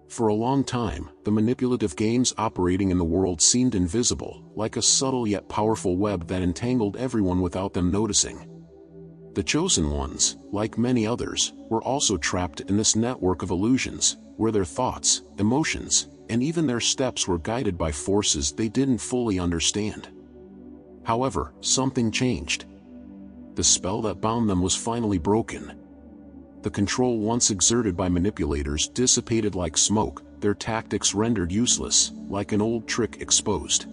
For a long time, the manipulative games operating in the world seemed invisible, like a subtle yet powerful web that entangled everyone without them noticing. The Chosen Ones, like many others, were also trapped in this network of illusions, where their thoughts, emotions, and even their steps were guided by forces they didn't fully understand. However, something changed. The spell that bound them was finally broken. The control once exerted by manipulators dissipated like smoke, their tactics rendered useless, like an old trick exposed.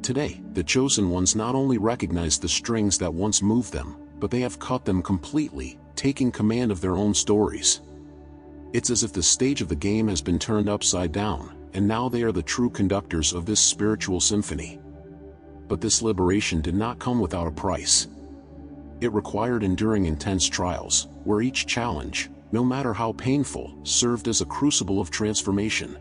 Today, the Chosen Ones not only recognize the strings that once moved them, but they have cut them completely, taking command of their own stories. It's as if the stage of the game has been turned upside down, and now they are the true conductors of this spiritual symphony. But this liberation did not come without a price. It required enduring intense trials, where each challenge, no matter how painful, served as a crucible of transformation.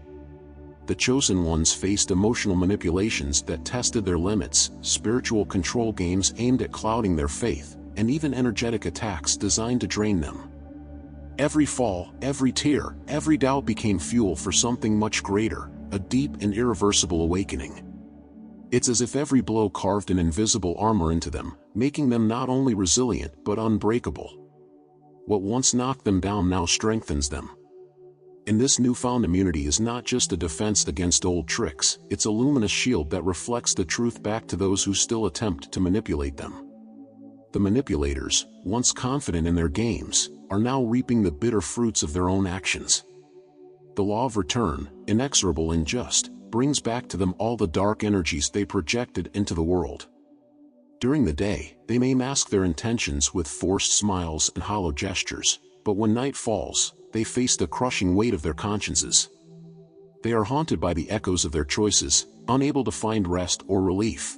The Chosen Ones faced emotional manipulations that tested their limits, spiritual control games aimed at clouding their faith, and even energetic attacks designed to drain them. Every fall, every tear, every doubt became fuel for something much greater, a deep and irreversible awakening. It's as if every blow carved an invisible armor into them, making them not only resilient but unbreakable. What once knocked them down now strengthens them. And this newfound immunity is not just a defense against old tricks, it's a luminous shield that reflects the truth back to those who still attempt to manipulate them. The manipulators, once confident in their games, are now reaping the bitter fruits of their own actions. The law of return, inexorable and just, brings back to them all the dark energies they projected into the world. During the day, they may mask their intentions with forced smiles and hollow gestures, but when night falls, they face the crushing weight of their consciences. They are haunted by the echoes of their choices, unable to find rest or relief.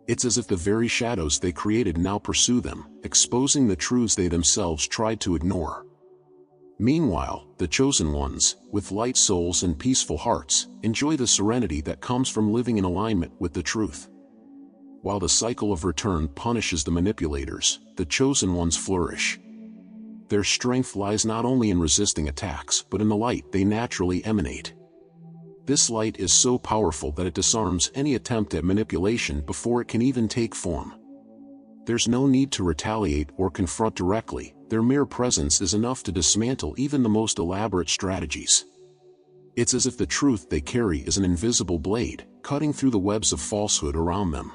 It's as if the very shadows they created now pursue them, exposing the truths they themselves tried to ignore. Meanwhile, the Chosen Ones, with light souls and peaceful hearts, enjoy the serenity that comes from living in alignment with the truth. While the cycle of return punishes the manipulators, the Chosen Ones flourish. Their strength lies not only in resisting attacks but in the light they naturally emanate. This light is so powerful that it disarms any attempt at manipulation before it can even take form. There's no need to retaliate or confront directly, their mere presence is enough to dismantle even the most elaborate strategies. It's as if the truth they carry is an invisible blade, cutting through the webs of falsehood around them.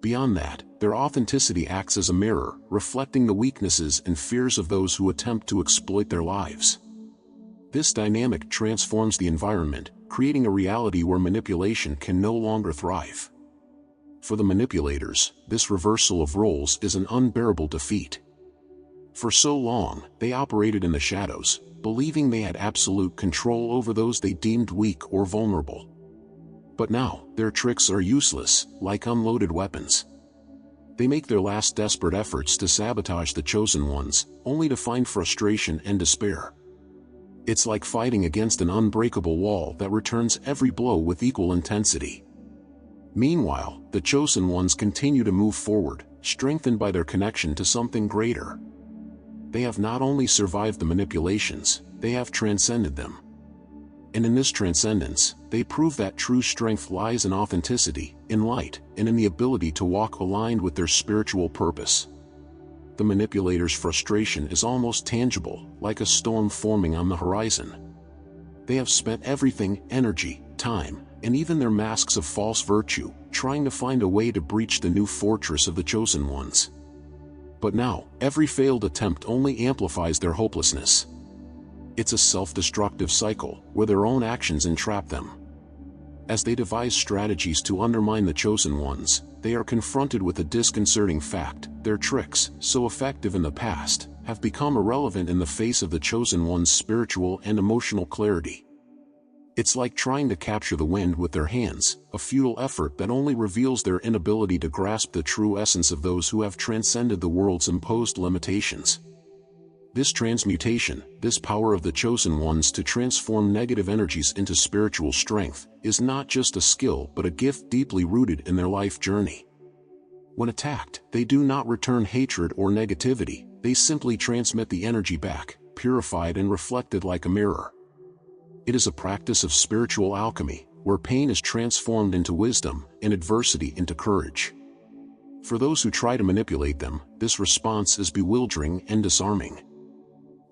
Beyond that, their authenticity acts as a mirror, reflecting the weaknesses and fears of those who attempt to exploit their lives. This dynamic transforms the environment, creating a reality where manipulation can no longer thrive. For the manipulators, this reversal of roles is an unbearable defeat. For so long, they operated in the shadows, believing they had absolute control over those they deemed weak or vulnerable. But now, their tricks are useless, like unloaded weapons. They make their last desperate efforts to sabotage the Chosen Ones, only to find frustration and despair. It's like fighting against an unbreakable wall that returns every blow with equal intensity. Meanwhile, the Chosen Ones continue to move forward, strengthened by their connection to something greater. They have not only survived the manipulations, they have transcended them. And in this transcendence, they prove that true strength lies in authenticity, in light, and in the ability to walk aligned with their spiritual purpose. The manipulator's frustration is almost tangible, like a storm forming on the horizon. They have spent everything, energy, time, and even their masks of false virtue, trying to find a way to breach the new fortress of the Chosen Ones. But now, every failed attempt only amplifies their hopelessness. It's a self-destructive cycle, where their own actions entrap them. As they devise strategies to undermine the Chosen Ones, they are confronted with a disconcerting fact: their tricks, so effective in the past, have become irrelevant in the face of the Chosen Ones' spiritual and emotional clarity. It's like trying to capture the wind with their hands, a futile effort that only reveals their inability to grasp the true essence of those who have transcended the world's imposed limitations. This transmutation, this power of the Chosen Ones to transform negative energies into spiritual strength, is not just a skill but a gift deeply rooted in their life journey. When attacked, they do not return hatred or negativity, they simply transmit the energy back, purified and reflected like a mirror. It is a practice of spiritual alchemy, where pain is transformed into wisdom and adversity into courage. For those who try to manipulate them, this response is bewildering and disarming.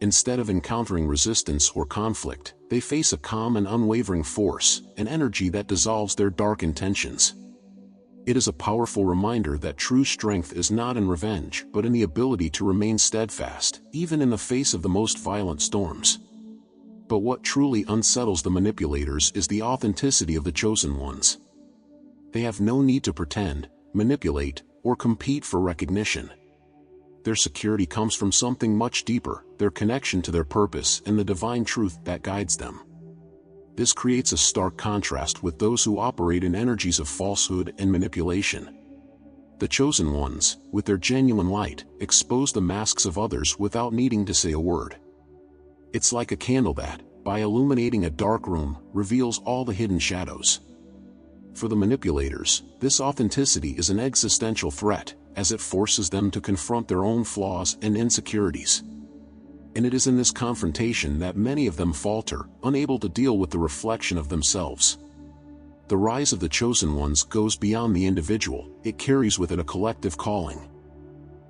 Instead of encountering resistance or conflict, they face a calm and unwavering force, an energy that dissolves their dark intentions. It is a powerful reminder that true strength is not in revenge but in the ability to remain steadfast, even in the face of the most violent storms. But what truly unsettles the manipulators is the authenticity of the chosen ones. They have no need to pretend, manipulate, or compete for recognition. Their security comes from something much deeper, their connection to their purpose and the divine truth that guides them. This creates a stark contrast with those who operate in energies of falsehood and manipulation. The chosen ones, with their genuine light, expose the masks of others without needing to say a word. It's like a candle that, by illuminating a dark room, reveals all the hidden shadows. For the manipulators, this authenticity is an existential threat, as it forces them to confront their own flaws and insecurities. And it is in this confrontation that many of them falter, unable to deal with the reflection of themselves. The rise of the chosen ones goes beyond the individual, it carries with it a collective calling.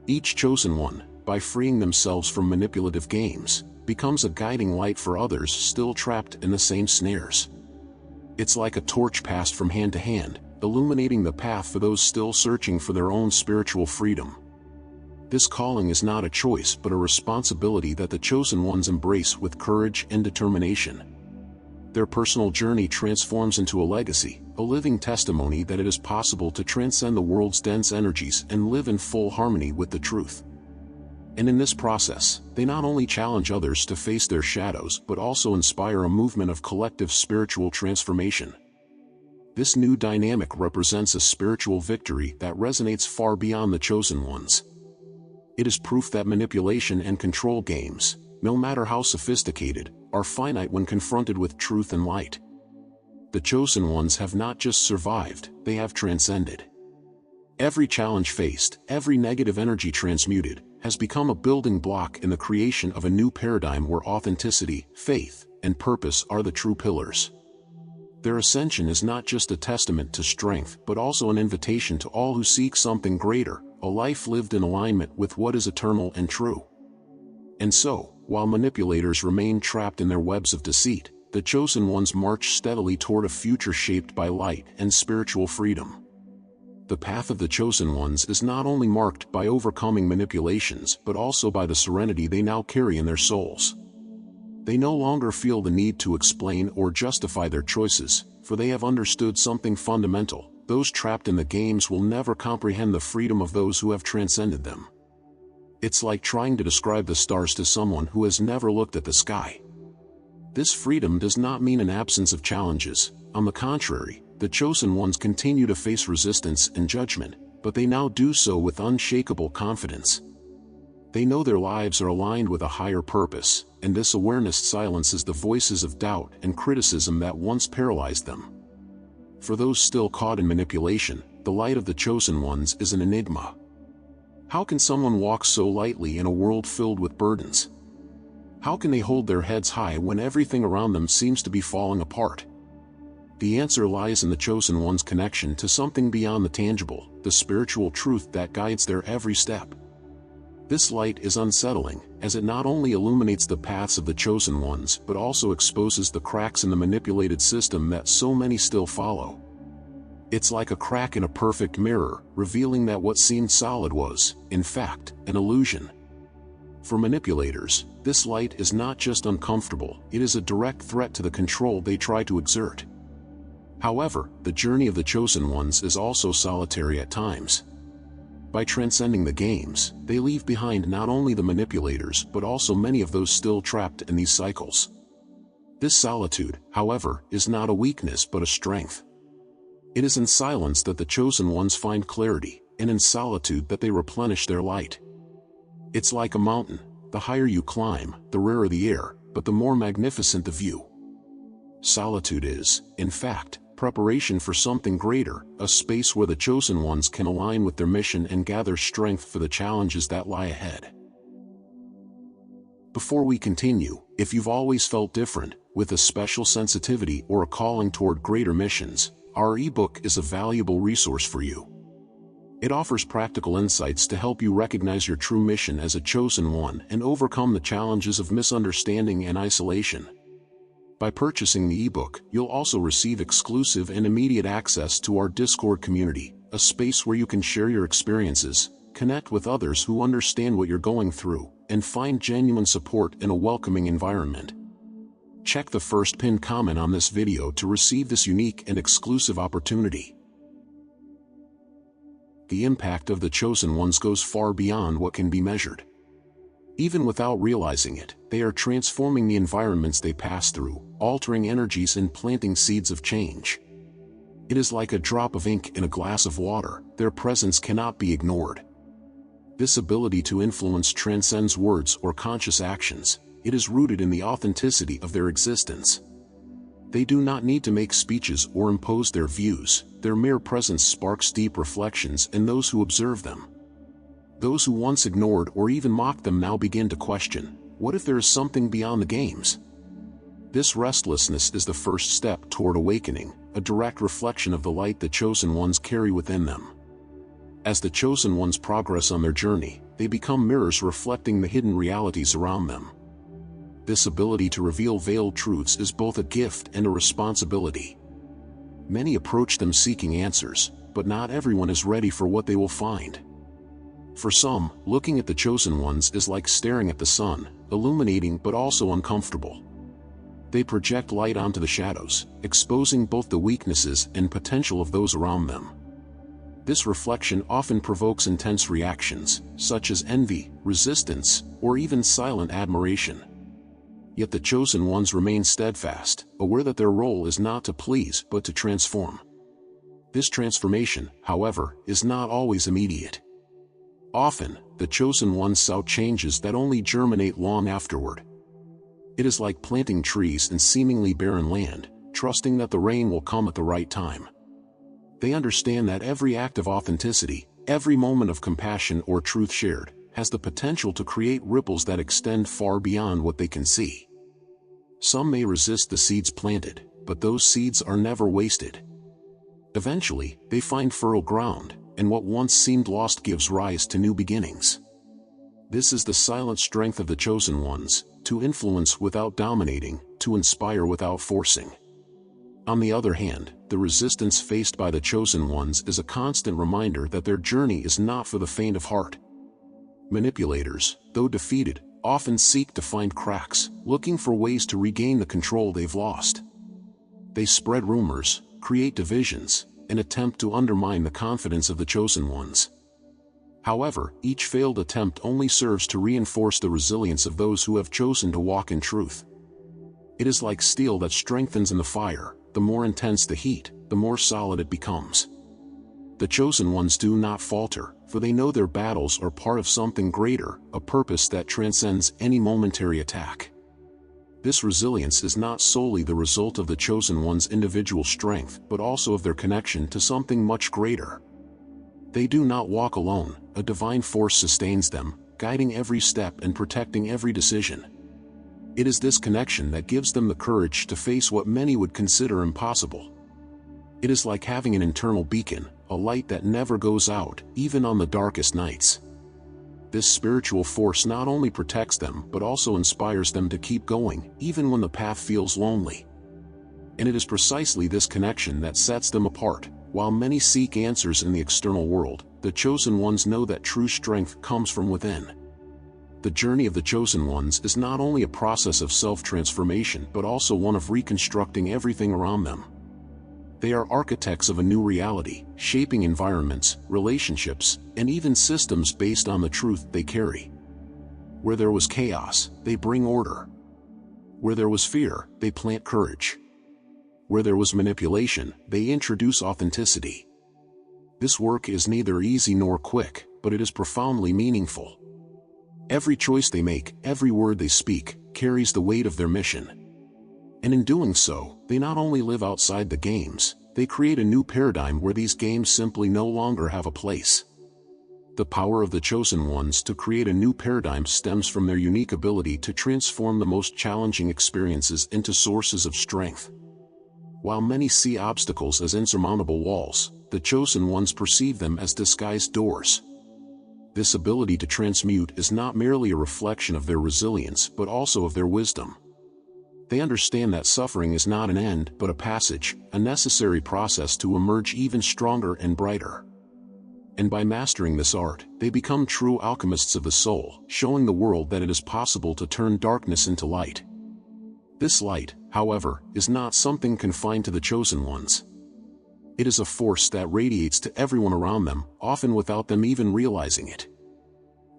Each chosen one, by freeing themselves from manipulative games, becomes a guiding light for others still trapped in the same snares. It's like a torch passed from hand to hand, illuminating the path for those still searching for their own spiritual freedom. This calling is not a choice but a responsibility that the chosen ones embrace with courage and determination. Their personal journey transforms into a legacy, a living testimony that it is possible to transcend the world's dense energies and live in full harmony with the truth. And in this process, they not only challenge others to face their shadows but also inspire a movement of collective spiritual transformation. This new dynamic represents a spiritual victory that resonates far beyond the chosen ones. It is proof that manipulation and control games, no matter how sophisticated, are finite when confronted with truth and light. The chosen ones have not just survived, they have transcended. Every challenge faced, every negative energy transmuted, has become a building block in the creation of a new paradigm where authenticity, faith, and purpose are the true pillars. Their ascension is not just a testament to strength but also an invitation to all who seek something greater, a life lived in alignment with what is eternal and true. And so, while manipulators remain trapped in their webs of deceit, the chosen ones march steadily toward a future shaped by light and spiritual freedom. The path of the chosen ones is not only marked by overcoming manipulations but also by the serenity they now carry in their souls. They no longer feel the need to explain or justify their choices, for they have understood something fundamental: those trapped in the games will never comprehend the freedom of those who have transcended them. It's like trying to describe the stars to someone who has never looked at the sky. This freedom does not mean an absence of challenges. On the contrary, the chosen ones continue to face resistance and judgment, but they now do so with unshakable confidence. They know their lives are aligned with a higher purpose, and this awareness silences the voices of doubt and criticism that once paralyzed them. For those still caught in manipulation, the light of the chosen ones is an enigma. How can someone walk so lightly in a world filled with burdens? How can they hold their heads high when everything around them seems to be falling apart? The answer lies in the chosen one's connection to something beyond the tangible, the spiritual truth that guides their every step. This light is unsettling, as it not only illuminates the paths of the chosen ones but also exposes the cracks in the manipulated system that so many still follow. It's like a crack in a perfect mirror, revealing that what seemed solid was, in fact, an illusion. For manipulators, this light is not just uncomfortable, it is a direct threat to the control they try to exert. However, the journey of the chosen ones is also solitary at times. By transcending the games, they leave behind not only the manipulators but also many of those still trapped in these cycles. This solitude, however, is not a weakness but a strength. It is in silence that the chosen ones find clarity, and in solitude that they replenish their light. It's like a mountain: the higher you climb, the rarer the air, but the more magnificent the view. Solitude is, in fact, preparation for something greater, a space where the chosen ones can align with their mission and gather strength for the challenges that lie ahead. Before we continue, if you've always felt different, with a special sensitivity or a calling toward greater missions, our ebook is a valuable resource for you. It offers practical insights to help you recognize your true mission as a chosen one and overcome the challenges of misunderstanding and isolation. By purchasing the ebook, you'll also receive exclusive and immediate access to our Discord community, a space where you can share your experiences, connect with others who understand what you're going through, and find genuine support in a welcoming environment. Check the first pinned comment on this video to receive this unique and exclusive opportunity. The impact of the chosen ones goes far beyond what can be measured. Even without realizing it, they are transforming the environments they pass through, altering energies and planting seeds of change. It is like a drop of ink in a glass of water. Their presence cannot be ignored. This ability to influence transcends words or conscious actions. It is rooted in the authenticity of their existence. They do not need to make speeches or impose their views. Their mere presence sparks deep reflections in those who observe them. Those who once ignored or even mocked them now begin to question, what if there is something beyond the games? This restlessness is the first step toward awakening, a direct reflection of the light the chosen ones carry within them. As the chosen ones progress on their journey, they become mirrors reflecting the hidden realities around them. This ability to reveal veiled truths is both a gift and a responsibility. Many approach them seeking answers, but not everyone is ready for what they will find. For some, looking at the chosen ones is like staring at the sun, illuminating but also uncomfortable. They project light onto the shadows, exposing both the weaknesses and potential of those around them. This reflection often provokes intense reactions, such as envy, resistance, or even silent admiration. Yet the chosen ones remain steadfast, aware that their role is not to please but to transform. This transformation, however, is not always immediate. Often, the chosen ones sow changes that only germinate long afterward. It is like planting trees in seemingly barren land, trusting that the rain will come at the right time. They understand that every act of authenticity, every moment of compassion or truth shared, has the potential to create ripples that extend far beyond what they can see. Some may resist the seeds planted, but those seeds are never wasted. Eventually, they find fertile ground, and what once seemed lost gives rise to new beginnings. This is the silent strength of the chosen ones, to influence without dominating, to inspire without forcing. On the other hand, the resistance faced by the chosen ones is a constant reminder that their journey is not for the faint of heart. Manipulators, though defeated, often seek to find cracks, looking for ways to regain the control they've lost. They spread rumors, create divisions, and attempt to undermine the confidence of the chosen ones. However, each failed attempt only serves to reinforce the resilience of those who have chosen to walk in truth. It is like steel that strengthens in the fire. The more intense the heat, the more solid it becomes. The chosen ones do not falter, for they know their battles are part of something greater, a purpose that transcends any momentary attack. This resilience is not solely the result of the chosen ones' individual strength, but also of their connection to something much greater. They do not walk alone. A divine force sustains them, guiding every step and protecting every decision. It is this connection that gives them the courage to face what many would consider impossible. It is like having an internal beacon, a light that never goes out, even on the darkest nights. This spiritual force not only protects them but also inspires them to keep going, even when the path feels lonely. And it is precisely this connection that sets them apart. While many seek answers in the external world, the chosen ones know that true strength comes from within. The journey of the chosen ones is not only a process of self-transformation but also one of reconstructing everything around them. They are architects of a new reality, shaping environments, relationships, and even systems based on the truth they carry. Where there was chaos, they bring order. Where there was fear, they plant courage. Where there was manipulation, they introduce authenticity. This work is neither easy nor quick, but it is profoundly meaningful. Every choice they make, every word they speak, carries the weight of their mission. And in doing so, they not only live outside the games, they create a new paradigm where these games simply no longer have a place. The power of the chosen ones to create a new paradigm stems from their unique ability to transform the most challenging experiences into sources of strength. While many see obstacles as insurmountable walls, the chosen ones perceive them as disguised doors. This ability to transmute is not merely a reflection of their resilience but also of their wisdom. They understand that suffering is not an end but a passage, a necessary process to emerge even stronger and brighter. And by mastering this art, they become true alchemists of the soul, showing the world that it is possible to turn darkness into light. This light, however, is not something confined to the chosen ones. It is a force that radiates to everyone around them, often without them even realizing it.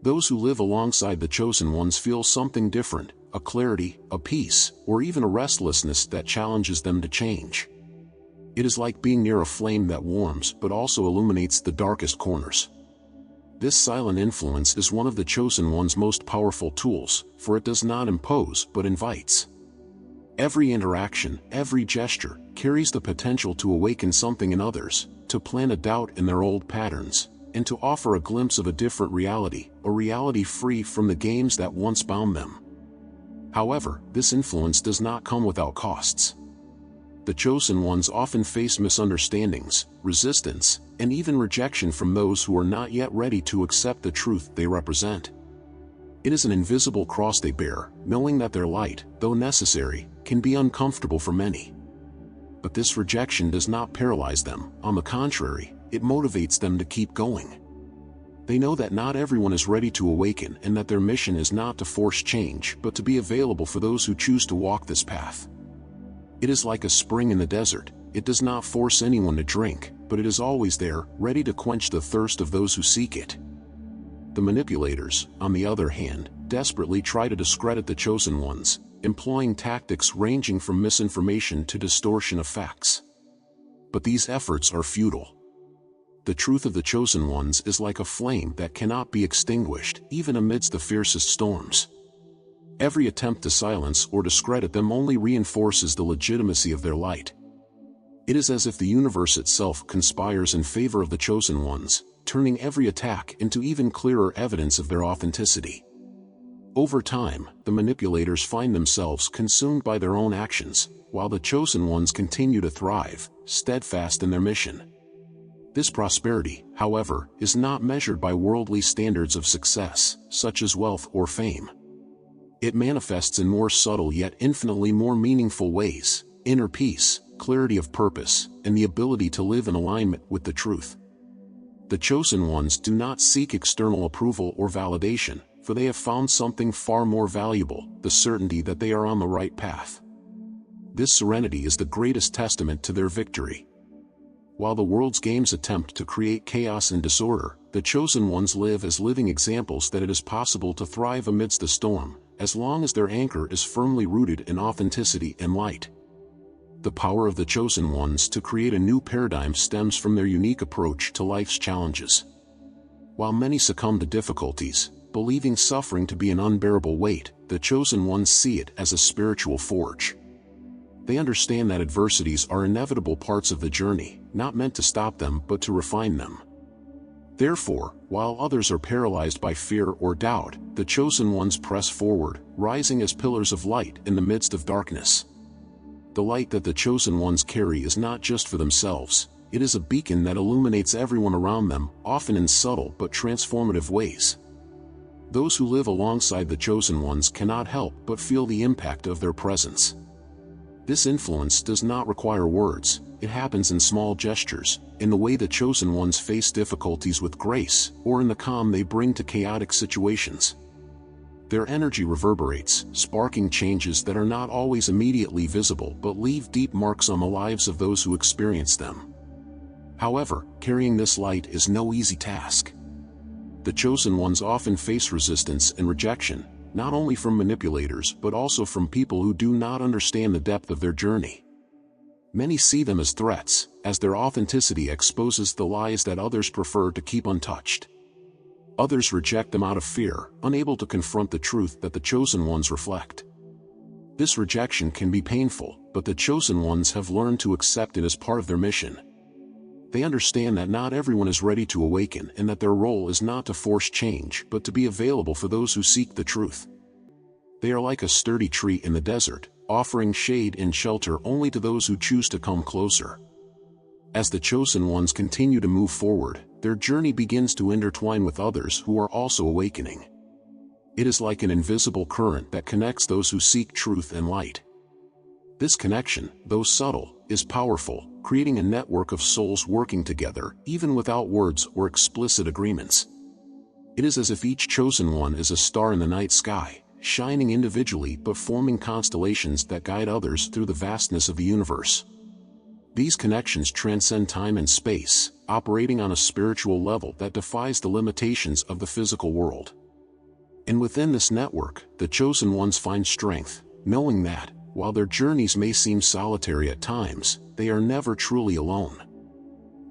Those who live alongside the chosen ones feel something different, a clarity, a peace, or even a restlessness that challenges them to change. It is like being near a flame that warms but also illuminates the darkest corners. This silent influence is one of the chosen one's most powerful tools, for it does not impose but invites. Every interaction, every gesture, carries the potential to awaken something in others, to plant a doubt in their old patterns, and to offer a glimpse of a different reality, a reality free from the games that once bound them. However, this influence does not come without costs. The chosen ones often face misunderstandings, resistance, and even rejection from those who are not yet ready to accept the truth they represent. It is an invisible cross they bear, knowing that their light, though necessary, can be uncomfortable for many. But this rejection does not paralyze them. On the contrary, it motivates them to keep going. They know that not everyone is ready to awaken and that their mission is not to force change but to be available for those who choose to walk this path. It is like a spring in the desert. It does not force anyone to drink, but it is always there, ready to quench the thirst of those who seek it. The manipulators, on the other hand, desperately try to discredit the chosen ones, employing tactics ranging from misinformation to distortion of facts. But these efforts are futile. The truth of the chosen ones is like a flame that cannot be extinguished, even amidst the fiercest storms. Every attempt to silence or discredit them only reinforces the legitimacy of their light. It is as if the universe itself conspires in favor of the chosen ones, turning every attack into even clearer evidence of their authenticity. Over time, the manipulators find themselves consumed by their own actions, while the chosen ones continue to thrive, steadfast in their mission. This prosperity, however, is not measured by worldly standards of success, such as wealth or fame. It manifests in more subtle yet infinitely more meaningful ways: inner peace, clarity of purpose, and the ability to live in alignment with the truth. The chosen ones do not seek external approval or validation, for they have found something far more valuable: the certainty that they are on the right path. This serenity is the greatest testament to their victory. While the world's games attempt to create chaos and disorder, the chosen ones live as living examples that it is possible to thrive amidst the storm, as long as their anchor is firmly rooted in authenticity and light. The power of the chosen ones to create a new paradigm stems from their unique approach to life's challenges. While many succumb to difficulties, believing suffering to be an unbearable weight, the chosen ones see it as a spiritual forge. They understand that adversities are inevitable parts of the journey, not meant to stop them but to refine them. Therefore, while others are paralyzed by fear or doubt, the chosen ones press forward, rising as pillars of light in the midst of darkness. The light that the chosen ones carry is not just for themselves. It is a beacon that illuminates everyone around them, often in subtle but transformative ways. Those who live alongside the chosen ones cannot help but feel the impact of their presence. This influence does not require words. It happens in small gestures, in the way the chosen ones face difficulties with grace, or in the calm they bring to chaotic situations. Their energy reverberates, sparking changes that are not always immediately visible but leave deep marks on the lives of those who experience them. However, carrying this light is no easy task. The chosen ones often face resistance and rejection, not only from manipulators but also from people who do not understand the depth of their journey. Many see them as threats, as their authenticity exposes the lies that others prefer to keep untouched. Others reject them out of fear, unable to confront the truth that the chosen ones reflect. This rejection can be painful, but the chosen ones have learned to accept it as part of their mission. They understand that not everyone is ready to awaken and that their role is not to force change but to be available for those who seek the truth. They are like a sturdy tree in the desert, offering shade and shelter only to those who choose to come closer. As the chosen ones continue to move forward, their journey begins to intertwine with others who are also awakening. It is like an invisible current that connects those who seek truth and light. This connection, though subtle, is powerful, creating a network of souls working together, even without words or explicit agreements. It is as if each chosen one is a star in the night sky, shining individually but forming constellations that guide others through the vastness of the universe. These connections transcend time and space, operating on a spiritual level that defies the limitations of the physical world. And within this network, the chosen ones find strength, knowing that, while their journeys may seem solitary at times, they are never truly alone.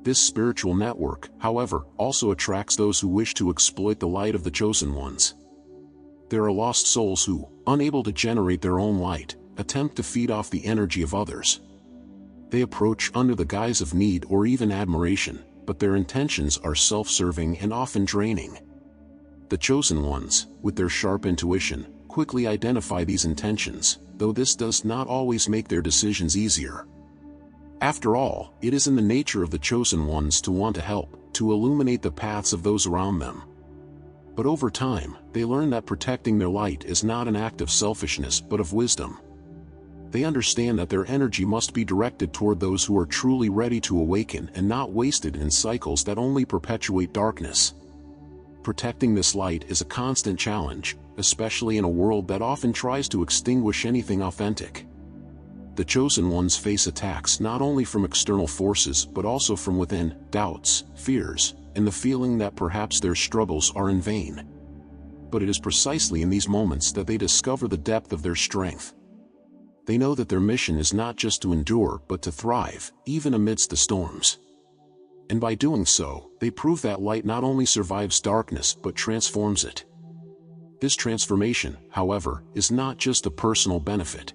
This spiritual network, however, also attracts those who wish to exploit the light of the chosen ones. There are lost souls who, unable to generate their own light, attempt to feed off the energy of others. They approach under the guise of need or even admiration, but their intentions are self-serving and often draining. The chosen ones, with their sharp intuition, quickly identify these intentions, though this does not always make their decisions easier. After all, it is in the nature of the chosen ones to want to help, to illuminate the paths of those around them. But over time, they learn that protecting their light is not an act of selfishness but of wisdom. They understand that their energy must be directed toward those who are truly ready to awaken and not wasted in cycles that only perpetuate darkness. Protecting this light is a constant challenge, especially in a world that often tries to extinguish anything authentic. The chosen ones face attacks not only from external forces but also from within, doubts, fears, and the feeling that perhaps their struggles are in vain. But it is precisely in these moments that they discover the depth of their strength. They know that their mission is not just to endure but to thrive, even amidst the storms. And by doing so, they prove that light not only survives darkness but transforms it. This transformation, however, is not just a personal benefit.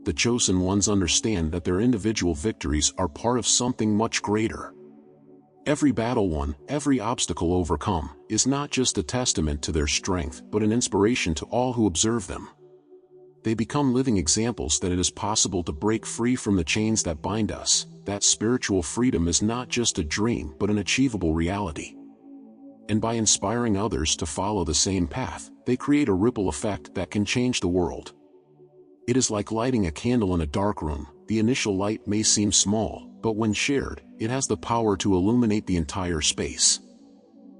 The chosen ones understand that their individual victories are part of something much greater. Every battle won, every obstacle overcome, is not just a testament to their strength but an inspiration to all who observe them. They become living examples that it is possible to break free from the chains that bind us, that spiritual freedom is not just a dream but an achievable reality. And by inspiring others to follow the same path, they create a ripple effect that can change the world. It is like lighting a candle in a dark room. The initial light may seem small, but when shared, it has the power to illuminate the entire space.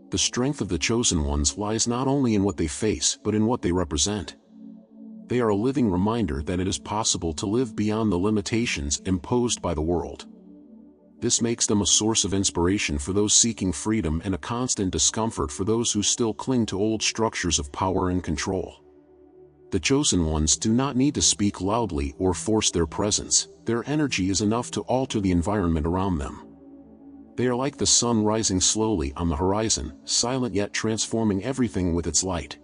The strength of the chosen ones lies not only in what they face but in what they represent. They are a living reminder that it is possible to live beyond the limitations imposed by the world. This makes them a source of inspiration for those seeking freedom and a constant discomfort for those who still cling to old structures of power and control. The chosen ones do not need to speak loudly or force their presence. Their energy is enough to alter the environment around them. They are like the sun rising slowly on the horizon, silent yet transforming everything with its light.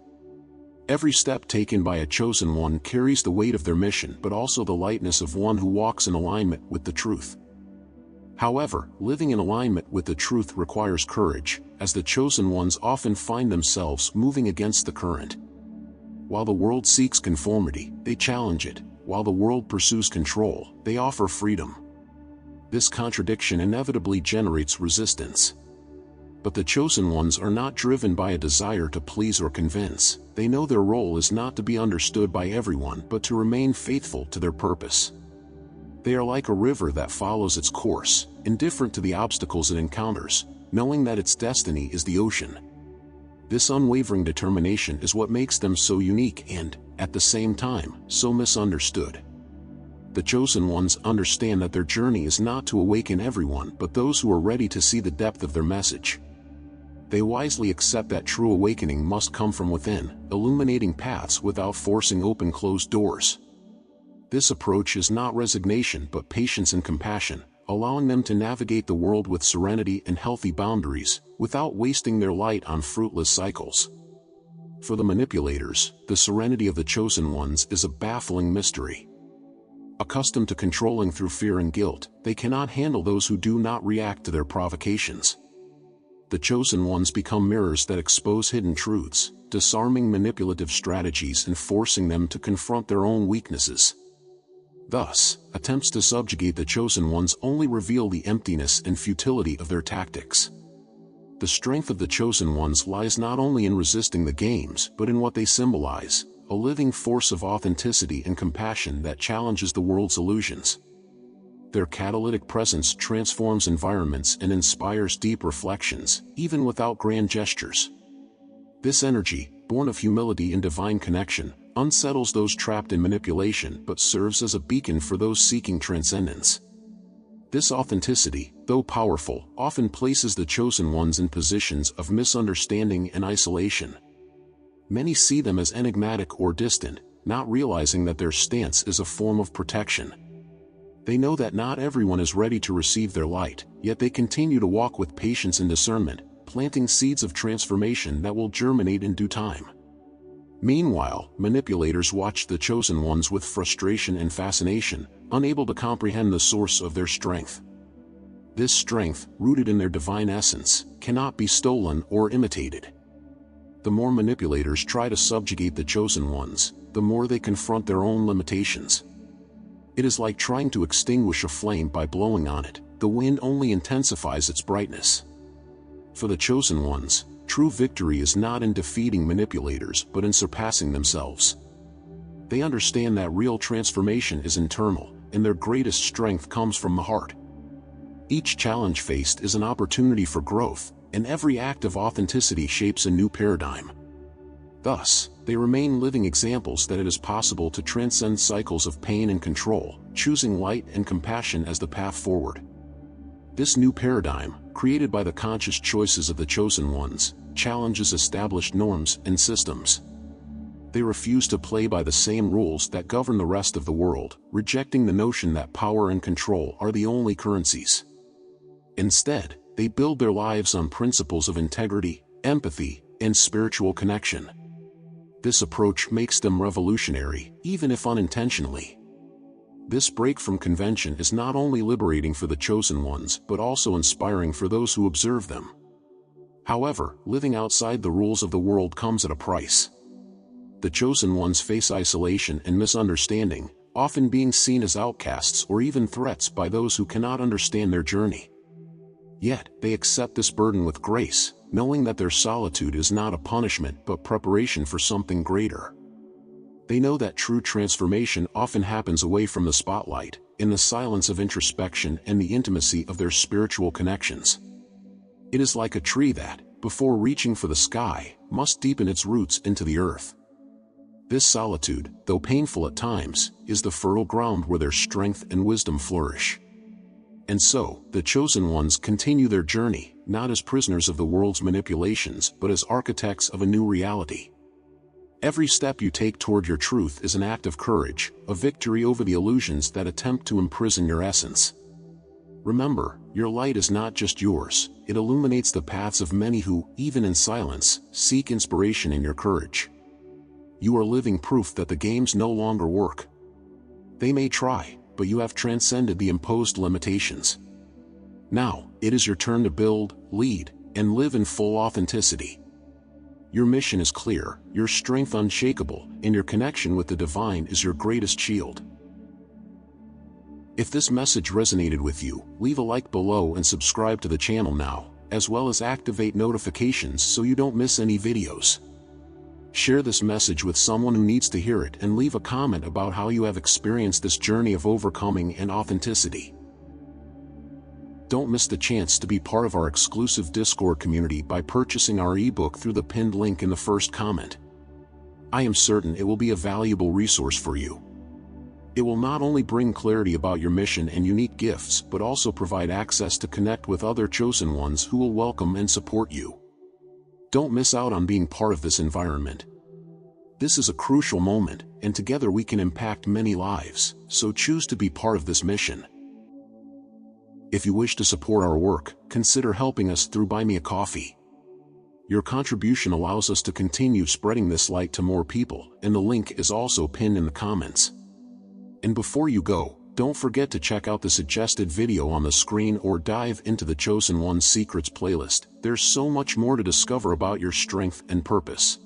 Every step taken by a chosen one carries the weight of their mission but also the lightness of one who walks in alignment with the truth. However, living in alignment with the truth requires courage, as the chosen ones often find themselves moving against the current. While the world seeks conformity, they challenge it. While the world pursues control, they offer freedom. This contradiction inevitably generates resistance. But the chosen ones are not driven by a desire to please or convince. They know their role is not to be understood by everyone but to remain faithful to their purpose. They are like a river that follows its course, indifferent to the obstacles it encounters, knowing that its destiny is the ocean. This unwavering determination is what makes them so unique and, at the same time, so misunderstood. The chosen ones understand that their journey is not to awaken everyone but those who are ready to see the depth of their message. They wisely accept that true awakening must come from within, illuminating paths without forcing open closed doors. This approach is not resignation but patience and compassion, allowing them to navigate the world with serenity and healthy boundaries, without wasting their light on fruitless cycles. For the manipulators, the serenity of the chosen ones is a baffling mystery. Accustomed to controlling through fear and guilt, they cannot handle those who do not react to their provocations. The chosen ones become mirrors that expose hidden truths, disarming manipulative strategies and forcing them to confront their own weaknesses. Thus, attempts to subjugate the chosen ones only reveal the emptiness and futility of their tactics. The strength of the chosen ones lies not only in resisting the games but in what they symbolize, a living force of authenticity and compassion that challenges the world's illusions. Their catalytic presence transforms environments and inspires deep reflections, even without grand gestures. This energy, born of humility and divine connection, unsettles those trapped in manipulation but serves as a beacon for those seeking transcendence. This authenticity, though powerful, often places the chosen ones in positions of misunderstanding and isolation. Many see them as enigmatic or distant, not realizing that their stance is a form of protection. They know that not everyone is ready to receive their light, yet they continue to walk with patience and discernment, planting seeds of transformation that will germinate in due time. Meanwhile, manipulators watch the chosen ones with frustration and fascination, unable to comprehend the source of their strength. This strength, rooted in their divine essence, cannot be stolen or imitated. The more manipulators try to subjugate the chosen ones, the more they confront their own limitations. It is like trying to extinguish a flame by blowing on it. The wind only intensifies its brightness. For the chosen ones, true victory is not in defeating manipulators but in surpassing themselves. They understand that real transformation is internal, and their greatest strength comes from the heart. Each challenge faced is an opportunity for growth, and every act of authenticity shapes a new paradigm. Thus, they remain living examples that it is possible to transcend cycles of pain and control, choosing light and compassion as the path forward. This new paradigm, created by the conscious choices of the chosen ones, challenges established norms and systems. They refuse to play by the same rules that govern the rest of the world, rejecting the notion that power and control are the only currencies. Instead, they build their lives on principles of integrity, empathy, and spiritual connection. This approach makes them revolutionary, even if unintentionally. This break from convention is not only liberating for the chosen ones but also inspiring for those who observe them. However, living outside the rules of the world comes at a price. The chosen ones face isolation and misunderstanding, often being seen as outcasts or even threats by those who cannot understand their journey. Yet, they accept this burden with grace, knowing that their solitude is not a punishment but preparation for something greater. They know that true transformation often happens away from the spotlight, in the silence of introspection and the intimacy of their spiritual connections. It is like a tree that, before reaching for the sky, must deepen its roots into the earth. This solitude, though painful at times, is the fertile ground where their strength and wisdom flourish. And so, the chosen ones continue their journey, not as prisoners of the world's manipulations but as architects of a new reality. Every step you take toward your truth is an act of courage, a victory over the illusions that attempt to imprison your essence. Remember, your light is not just yours, it illuminates the paths of many who, even in silence, seek inspiration in your courage. You are living proof that the games no longer work. They may try, but you have transcended the imposed limitations. Now, it is your turn to build, lead, and live in full authenticity. Your mission is clear, your strength unshakable, and your connection with the divine is your greatest shield. If this message resonated with you, leave a like below and subscribe to the channel now, as well as activate notifications so you don't miss any videos. Share this message with someone who needs to hear it and leave a comment about how you have experienced this journey of overcoming and authenticity. Don't miss the chance to be part of our exclusive Discord community by purchasing our ebook through the pinned link in the first comment. I am certain it will be a valuable resource for you. It will not only bring clarity about your mission and unique gifts but also provide access to connect with other chosen ones who will welcome and support you. Don't miss out on being part of this environment. This is a crucial moment, and together we can impact many lives, so choose to be part of this mission. If you wish to support our work, consider helping us through Buy Me a Coffee. Your contribution allows us to continue spreading this light to more people, and the link is also pinned in the comments. And before you go, don't forget to check out the suggested video on the screen or dive into the Chosen One's Secrets playlist. There's so much more to discover about your strength and purpose.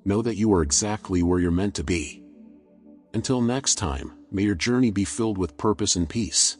Know that you are exactly where you're meant to be. Until next time, may your journey be filled with purpose and peace.